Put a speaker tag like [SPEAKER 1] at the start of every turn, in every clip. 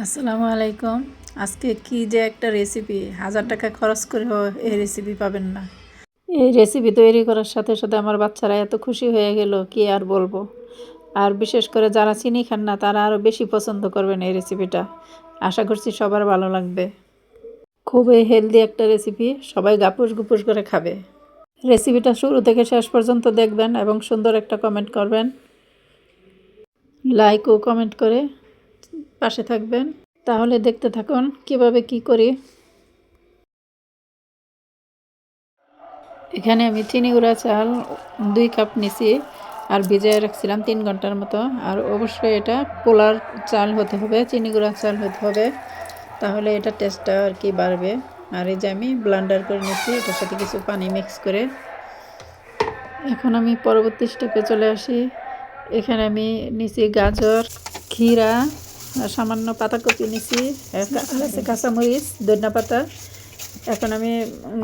[SPEAKER 1] আসসালামু আলাইকুম। আজকে কি যে একটা রেসিপি, 1000 টাকা খরচ করেও এই রেসিপি পাবেন না। এই রেসিপি তৈরি করার সাথে সাথে আমার বাচ্চারা এত খুশি হয়ে গেল, কি আর বলবো। আর বিশেষ করে যারা চিনি খান না তারা আরও বেশি পছন্দ করবেন এই রেসিপিটা। আশা করছি সবার ভালো লাগবে। খুবই হেলদি একটা রেসিপি, সবাই গাপুস গুপুস করে খাবে। রেসিপিটা শুরু থেকে শেষ পর্যন্ত দেখবেন এবং সুন্দর একটা কমেন্ট করবেন, লাইক ও কমেন্ট করে পাশে থাকবেন। তাহলে দেখতে থাকুন কিভাবে কি করি। এখানে আমি চিনি গুঁড়া চাল 2 কাপ নিছি আর ভিজিয়ে রাখছিলাম 3 ঘন্টার মতো। আর অবশ্যই এটা পোলার চাল হতে হবে, চিনি গুঁড়া চাল হতে হবে, তাহলে এটা টেস্টটা আর কি বাড়বে। আর এই যে আমি ব্লেন্ডার করে নিচ্ছি, এটার সাথে কিছু পানি মিক্স করে। এখন আমি পরবর্তী স্টেপে চলে আসি। এখানে আমি নিছি গাজর, ক্ষীরা, আর সামান্য পাতাকপি নিছি, আর আছে কাঁচামরিচ, ধনিয়া পাতা। এখন আমি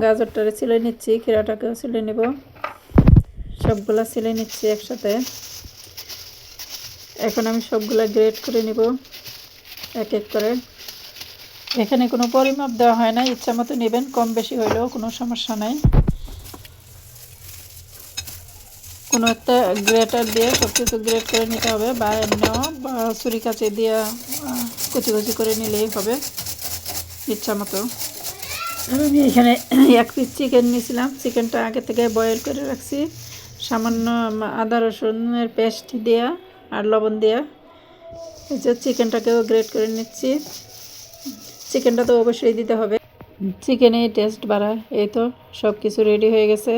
[SPEAKER 1] গাজরটারে ছিলে নিচ্ছি, ক্ষীরাটাকেও ছিলে নেব, সবগুলা ছিলে নিচ্ছি একসাথে। এখন আমি সবগুলা গ্রেট করে নিব এক এক করে। এখানে কোনো পরিমাপ দেওয়া হয় না, ইচ্ছা মতো নেবেন, কম বেশি হইলেও কোনো সমস্যা নাই। কোনো একটা গ্রেটার দিয়ে সব কিছু গ্রেট করে নিতে হবে, বা এমনিও বা ছুরি কাঁচি দিয়ে কুচি কুচি করে নিলেই হবে ইচ্ছা মতো। আমি এখানে 1 পিস চিকেন নিয়েছিলাম, চিকেনটা আগে থেকে বয়েল করে রাখছি, সামান্য আদা রসুনের পেস্ট দেওয়া আর লবণ দেওয়া। এই যে চিকেনটাকেও গ্রেট করে নিচ্ছি, চিকেনটা তো অবশ্যই দিতে হবে, চিকেনে টেস্ট বাড়ায়। এই তো সব কিছু রেডি হয়ে গেছে।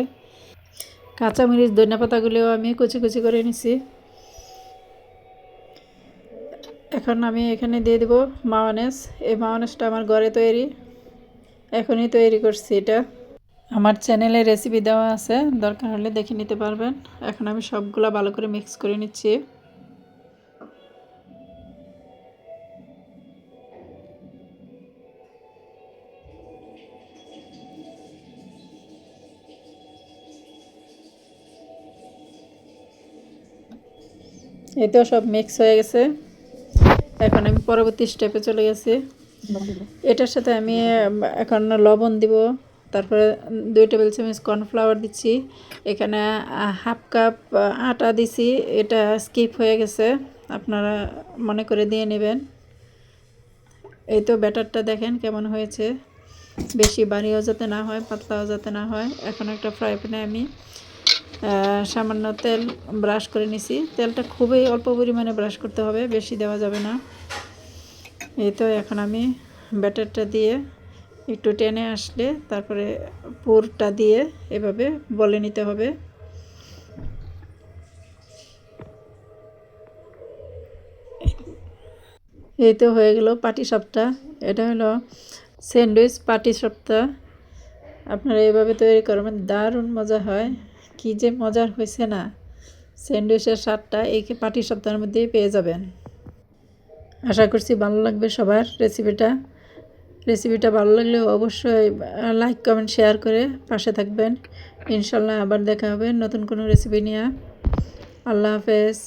[SPEAKER 1] কাঁচামরিচ ধনিয়া পাতাগুলিও আমি কুচি কুচি করে নিছি। এখন আমি এখানে দিয়ে দেব মায়োনেজ। এই মায়োনেজটা আমার ঘরে তৈরি, এখনই তৈরি করছি এটা। আমার চ্যানেলে রেসিপি দেওয়া আছে, দরকার হলে দেখে নিতে পারবেন। এখন আমি সবগুলা ভালো করে মিক্স করে নিচ্ছি। এই তো সব মিক্স হয়ে গেছে। এখন আমি পরবর্তী স্টেপে চলে গেছি। এটার সাথে আমি এখন লবণ দিব, তারপরে 2 টেবিল চামচ কর্নফ্লাওয়ার দিচ্ছি। এখানে হাফ কাপ আটা দিছি, এটা স্কিপ হয়ে গেছে, আপনারা মনে করে দিয়ে নেবেন। এই তো ব্যাটারটা দেখেন কেমন হয়েছে, বেশি বাড়িও যাতে না হয়, পাতলাও যাতে না হয়। এখন একটা ফ্রাই প্যানে আমি সামান্য তেল ব্রাশ করে নিছি। তেলটা খুবই অল্প পরিমাণে ব্রাশ করতে হবে, বেশি দেওয়া যাবে না। এই তো এখন আমি ব্যাটারটা দিয়ে একটু টেনে আসলে তারপরে পুরটা দিয়ে এভাবে বলে নিতে হবে। এই তো হয়ে গেল পাটিসাপটা। এটা হলো স্যান্ডউইচ পাটিসাপটা। আপনারা এইভাবে তৈরি করবেন, দারুণ মজা হয়। কি যে মজার হয়েছে না, স্যান্ডউইচের স্বাদটা এই পাটিসাপটার মধ্যেই পেয়ে যাবেন। আশা করছি ভালো লাগবে সবার রেসিপিটা ভালো লাগলে অবশ্যই লাইক কমেন্ট শেয়ার করে পাশে থাকবেন। ইনশাল্লাহ আবার দেখা হবে নতুন কোনো রেসিপি নিয়ে। আল্লাহ হাফেজ।